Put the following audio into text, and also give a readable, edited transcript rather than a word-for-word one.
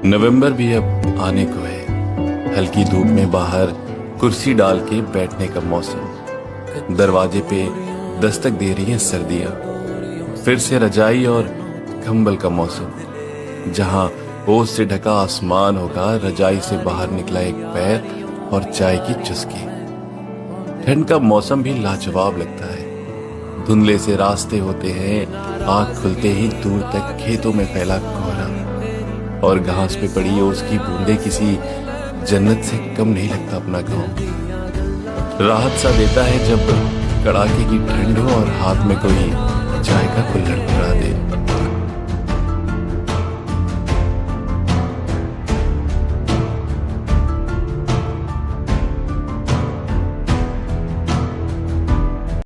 नवंबर भी अब आने को है। हल्की धूप में बाहर कुर्सी डाल के बैठने का मौसम। दरवाजे पे दस्तक दे रही हैं सर्दियां। फिर से रजाई और कंबल का मौसम। जहां ओस से ढका आसमान होगा, रजाई से बाहर निकला एक पैर और चाय की चुस्की। ठंड का मौसम भी लाजवाब लगता है। धुंधले से रास्ते होते हैं, आँख खुलते ही दूर तक खेतों में फैला कोहरा और घास पे पड़ी ओस की बूंदे किसी जन्नत से कम नहीं लगता अपना गांव। राहत सा देता है जब कड़ाके की ठंड हो और हाथ में कोई चाय का कुल्हड़ पकड़ा दे।